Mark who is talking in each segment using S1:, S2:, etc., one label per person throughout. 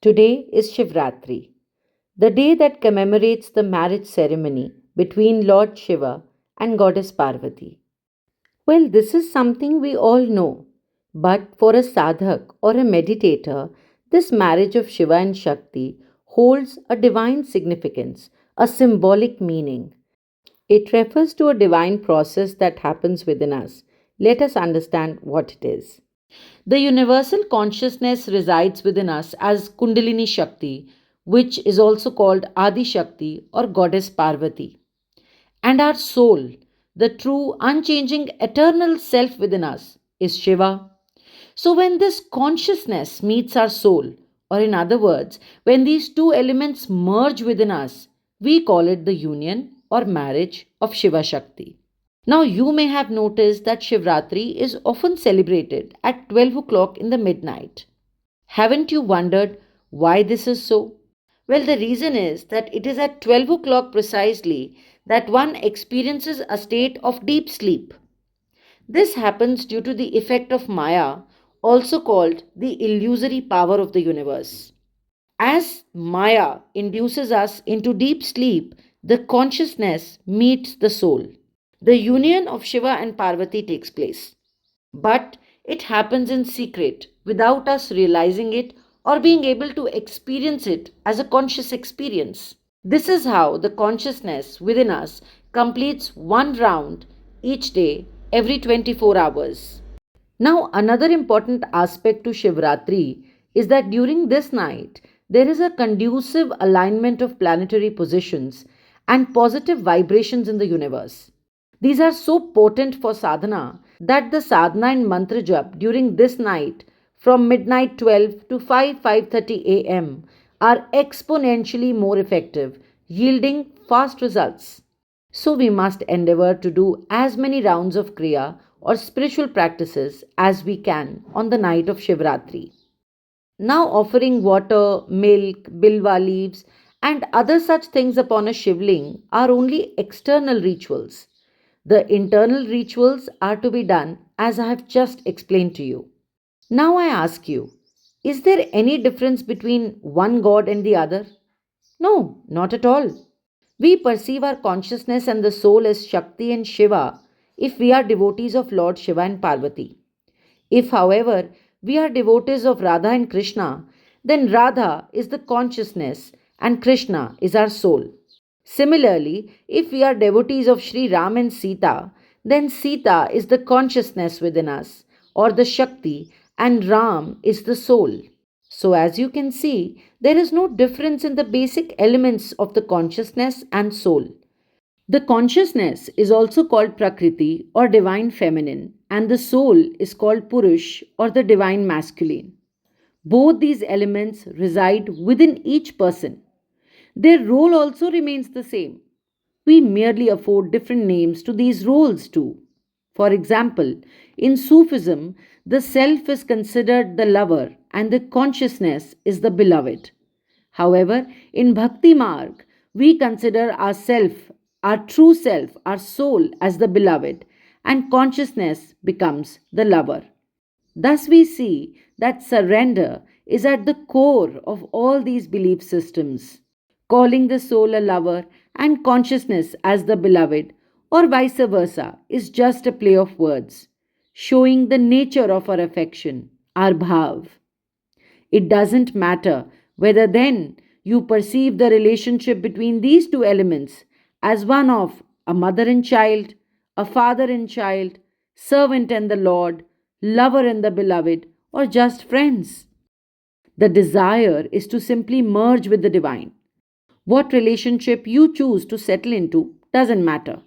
S1: Today is Shivratri, the day that commemorates the marriage ceremony between Lord Shiva and Goddess Parvati. Well, this is something we all know, but for a sadhak or a meditator, this marriage of Shiva and Shakti holds a divine significance, a symbolic meaning. It refers to a divine process that happens within us. Let us understand what it is. The universal consciousness resides within us as Kundalini Shakti, which is also called Adi Shakti or Goddess Parvati. And our soul, the true, unchanging, eternal self within us, is Shiva. So, when this consciousness meets our soul, or in other words, when these two elements merge within us, we call it the union or marriage of Shiva Shakti. Now, you may have noticed that Shivratri is often celebrated at 12 o'clock in the midnight. Haven't you wondered why this is so? Well, the reason is that it is at 12 o'clock precisely that one experiences a state of deep sleep. This happens due to the effect of Maya, also called the illusory power of the universe. As Maya induces us into deep sleep, the consciousness meets the soul. The union of Shiva and Parvati takes place. But it happens in secret without us realizing it or being able to experience it as a conscious experience. This is how the consciousness within us completes one round each day every 24 hours. Now, another important aspect to Shivratri is that during this night, there is a conducive alignment of planetary positions and positive vibrations in the universe. These are so potent for sadhana that the sadhana and mantra jap during this night from midnight 12 to 5:30 am are exponentially more effective, yielding fast results. So we must endeavor to do as many rounds of Kriya or spiritual practices as we can on the night of Shivratri. Now, offering water, milk, bilva leaves, and other such things upon a shivling are only external rituals. The internal rituals are to be done as I have just explained to you. Now, I ask you, is there any difference between one god and the other? No, not at all. We perceive our consciousness and the soul as Shakti and Shiva if we are devotees of Lord Shiva and Parvati. If, however, we are devotees of Radha and Krishna, then Radha is the consciousness and Krishna is our soul. Similarly, if we are devotees of Sri Ram and Sita, then Sita is the consciousness within us, or the Shakti, and Ram is the soul. So, as you can see, there is no difference in the basic elements of the consciousness and soul. The consciousness is also called Prakriti or divine feminine, and the soul is called Purush or the divine masculine. Both these elements reside within each person. Their role also remains the same. We merely afford different names to these roles too. For example, in Sufism, the self is considered the lover and the consciousness is the beloved. However, in Bhakti Marg, we consider ourself, our true self, our soul as the beloved, and consciousness becomes the lover. Thus, we see that surrender is at the core of all these belief systems. Calling the soul a lover and consciousness as the beloved, or vice versa, is just a play of words, showing the nature of our affection, our bhav. It doesn't matter whether then you perceive the relationship between these two elements as one of a mother and child, a father and child, servant and the Lord, lover and the beloved, or just friends. The desire is to simply merge with the divine. What relationship you choose to settle into doesn't matter.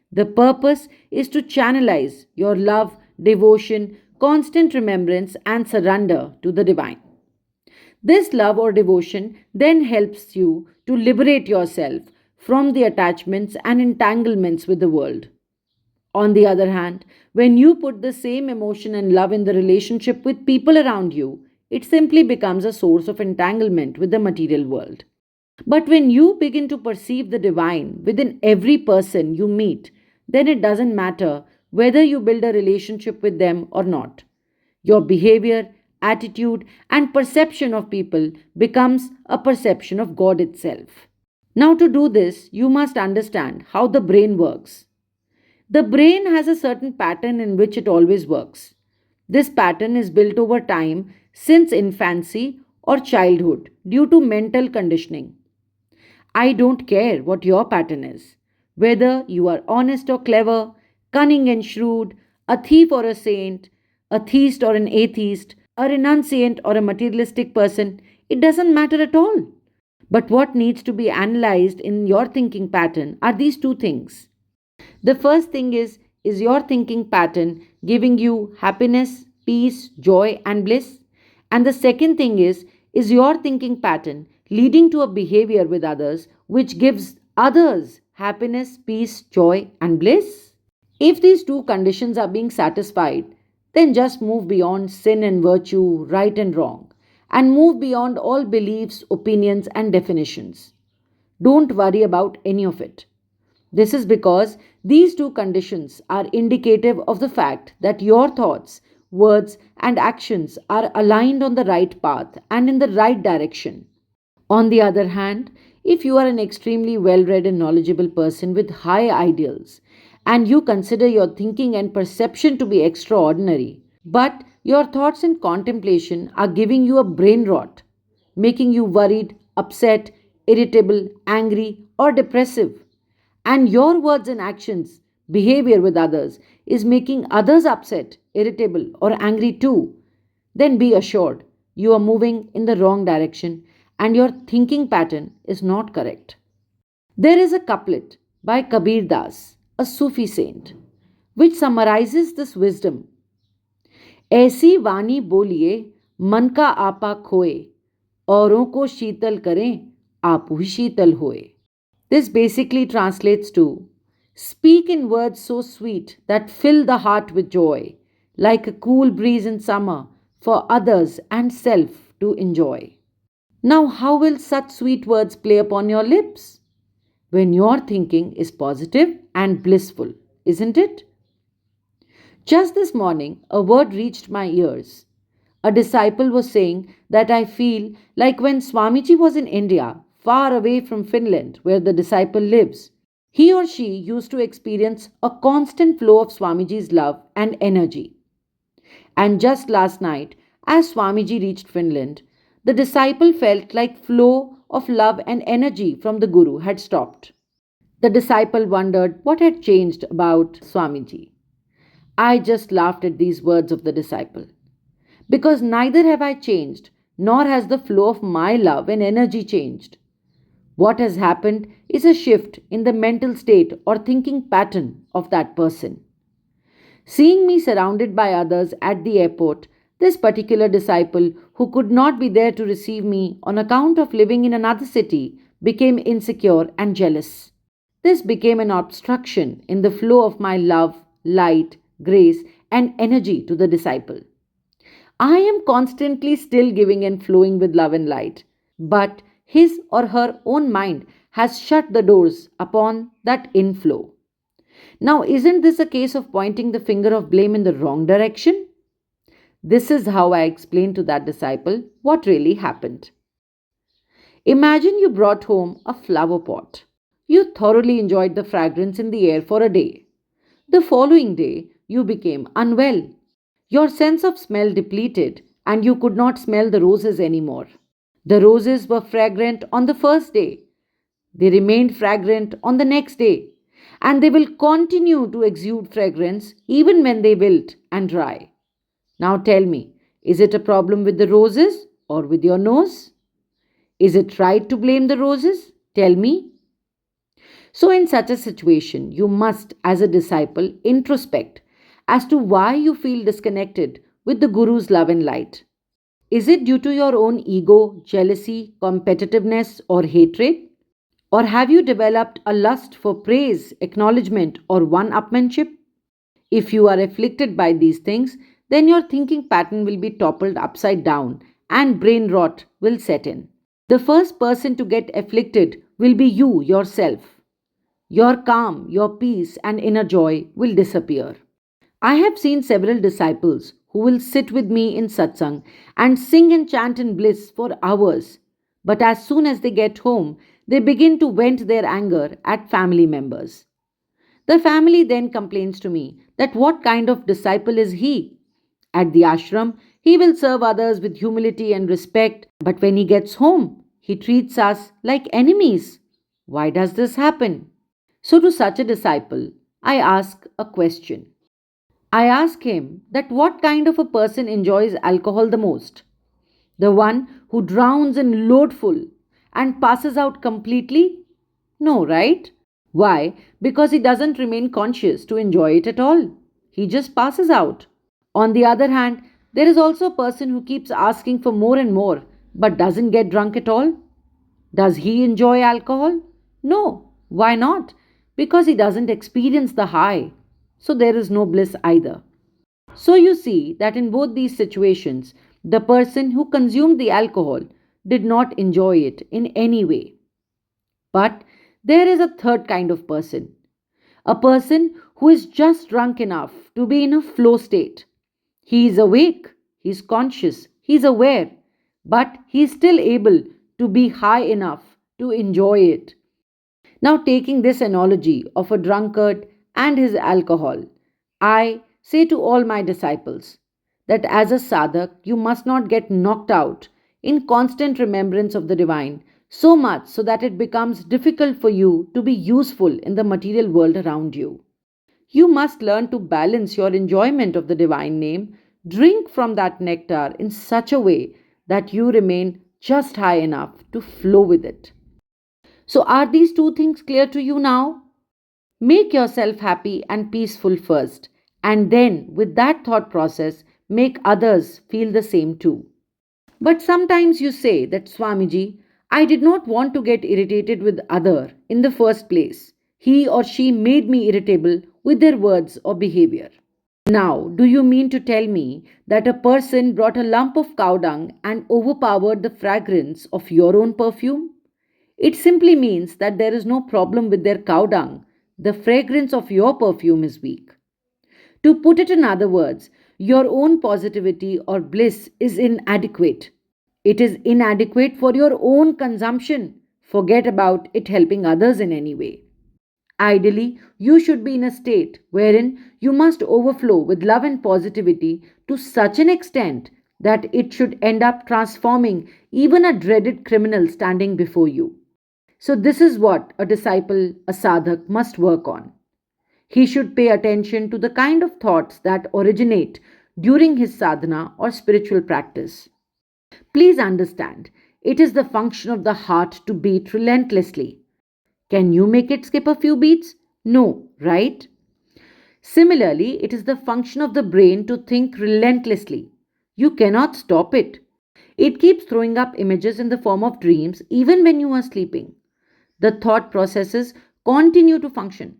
S1: The purpose is to channelize your love, devotion, constant remembrance, and surrender to the divine. This love or devotion then helps you to liberate yourself from the attachments and entanglements with the world. On the other hand, when you put the same emotion and love in the relationship with people around you, it simply becomes a source of entanglement with the material world. But when you begin to perceive the divine within every person you meet, then it doesn't matter whether you build a relationship with them or not. Your behavior, attitude, and perception of people becomes a perception of God itself. Now, to do this, you must understand how the brain works. The brain has a certain pattern in which it always works. This pattern is built over time since infancy or childhood due to mental conditioning. I don't care what your pattern is, whether you are honest or clever, cunning and shrewd, a thief or a saint, a theist or an atheist, a renunciant or a materialistic person, it doesn't matter at all. But what needs to be analyzed in your thinking pattern are these two things. The first thing is your thinking pattern giving you happiness, peace, joy, and bliss? And the second thing is your thinking pattern leading to a behavior with others which gives others happiness, peace, joy, and bliss? If these two conditions are being satisfied, then just move beyond sin and virtue, right and wrong, and move beyond all beliefs, opinions, and definitions. Don't worry about any of it. This is because these two conditions are indicative of the fact that your thoughts, words, and actions are aligned on the right path and in the right direction. On the other hand, if you are an extremely well read and knowledgeable person with high ideals, and you consider your thinking and perception to be extraordinary, but your thoughts and contemplation are giving you a brain rot, making you worried, upset, irritable, angry, or depressive, and your words and actions, behavior with others, is making others upset, irritable, or angry too, then be assured you are moving in the wrong direction and your thinking pattern is not correct. There is a couplet by Kabir Das, a Sufi saint, which summarizes this wisdom. ऐसी वाणी बोलिए मन का आपा खोए औरों को शीतल करें आप ही शीतल होए. This basically translates to speak in words so sweet that fill the heart with joy, like a cool breeze in summer for others and self to enjoy. Now, how will such sweet words play upon your lips? When your thinking is positive and blissful, isn't it? Just this morning, a word reached my ears. A disciple was saying that I feel like when Swamiji was in India, far away from Finland, where the disciple lives, he or she used to experience a constant flow of Swamiji's love and energy. And just last night, as Swamiji reached Finland, the disciple felt like flow of love and energy from the Guru had stopped. The disciple wondered what had changed about Swamiji. I just laughed at these words of the disciple. Because neither have I changed, nor has the flow of my love and energy changed. What has happened is a shift in the mental state or thinking pattern of that person. Seeing me surrounded by others at the airport, this particular disciple, who could not be there to receive me on account of living in another city, became insecure and jealous. This became an obstruction in the flow of my love, light, grace, and energy to the disciple. I am constantly still giving and flowing with love and light, but his or her own mind has shut the doors upon that inflow. Now, isn't this a case of pointing the finger of blame in the wrong direction? This is how I explained to that disciple what really happened. Imagine you brought home a flower pot. You thoroughly enjoyed the fragrance in the air for a day. The following day, you became unwell. Your sense of smell depleted and you could not smell the roses anymore. The roses were fragrant on the first day. They remained fragrant on the next day. And they will continue to exude fragrance even when they wilt and dry. Now tell me, is it a problem with the roses or with your nose? Is it right to blame the roses? Tell me. So, in such a situation, you must, as a disciple, introspect as to why you feel disconnected with the Guru's love and light. Is it due to your own ego, jealousy, competitiveness, or hatred? Or have you developed a lust for praise, acknowledgement, or one upmanship? If you are afflicted by these things, then your thinking pattern will be toppled upside down and brain rot will set in. The first person to get afflicted will be you yourself. Your calm, your peace, and inner joy will disappear. I have seen several disciples who will sit with me in satsang and sing and chant in bliss for hours. But as soon as they get home, they begin to vent their anger at family members. The family then complains to me that what kind of disciple is he? At the ashram, he will serve others with humility and respect, but when he gets home, he treats us like enemies. Why does this happen? So, to such a disciple, I ask a question. I ask him that what kind of a person enjoys alcohol the most? The one who drowns in loadful and passes out completely? No, right? Why? Because he doesn't remain conscious to enjoy it at all. He just passes out. On the other hand, there is also a person who keeps asking for more and more but doesn't get drunk at all. Does he enjoy alcohol? No. Why not? Because he doesn't experience the high. So there is no bliss either. So you see that in both these situations, the person who consumed the alcohol did not enjoy it in any way. But there is a third kind of person, a person who is just drunk enough to be in a flow state. He is awake, he is conscious, he is aware, but he is still able to be high enough to enjoy it. Now, taking this analogy of a drunkard and his alcohol, I say to all my disciples that as a sadhak, you must not get knocked out in constant remembrance of the divine, so much so that it becomes difficult for you to be useful in the material world around you. You must learn to balance your enjoyment of the divine name, drink from that nectar in such a way that you remain just high enough to flow with it. So, are these two things clear to you now? Make yourself happy and peaceful first, and then, with that thought process, make others feel the same too. But sometimes you say that Swamiji, I did not want to get irritated with other in the first place. He or she made me irritable with their words or behavior. Now, do you mean to tell me that a person brought a lump of cow dung and overpowered the fragrance of your own perfume? It simply means that there is no problem with their cow dung. The fragrance of your perfume is weak. To put it in other words, your own positivity or bliss is inadequate. It is inadequate for your own consumption. Forget about it helping others in any way. Ideally, you should be in a state wherein you must overflow with love and positivity to such an extent that it should end up transforming even a dreaded criminal standing before you. So, this is what a disciple, a sadhak, must work on. He should pay attention to the kind of thoughts that originate during his sadhana or spiritual practice. Please understand, it is the function of the heart to beat relentlessly. Can you make it skip a few beats? No, right? Similarly, it is the function of the brain to think relentlessly. You cannot stop it. It keeps throwing up images in the form of dreams even when you are sleeping. The thought processes continue to function.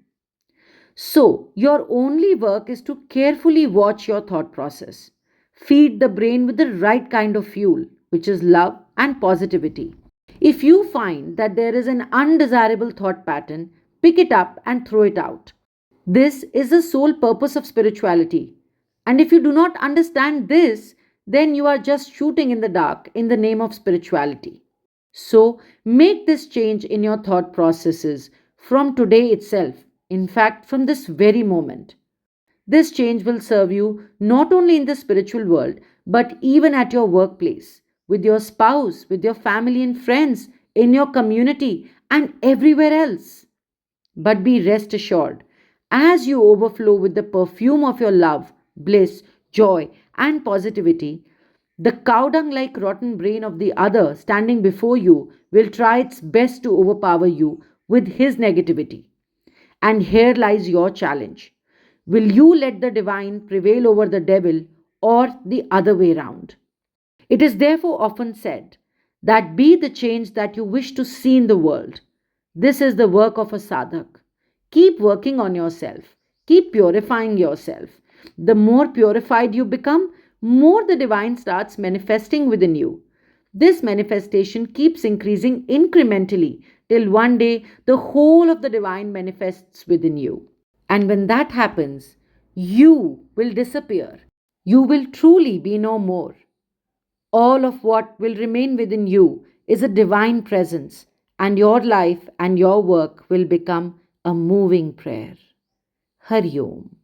S1: So, your only work is to carefully watch your thought process. Feed the brain with the right kind of fuel, which is love and positivity. If you find that there is an undesirable thought pattern, pick it up and throw it out. This is the sole purpose of spirituality. And if you do not understand this, then you are just shooting in the dark in the name of spirituality. So, make this change in your thought processes from today itself, in fact, from this very moment. This change will serve you not only in the spiritual world, but even at your workplace, with your spouse, with your family and friends, in your community, and everywhere else. But be rest assured, as you overflow with the perfume of your love, bliss, joy, and positivity, the cow dung like rotten brain of the other standing before you will try its best to overpower you with his negativity. And here lies your challenge. Will you let the divine prevail over the devil or the other way round? It is therefore often said that be the change that you wish to see in the world. This is the work of a sadhak. Keep working on yourself. Keep purifying yourself. The more purified you become, more the divine starts manifesting within you. This manifestation keeps increasing incrementally till one day the whole of the divine manifests within you. And when that happens, you will disappear. you will truly be no more. All of what will remain within you is a divine presence, and your life and your work will become a moving prayer. Hari Om.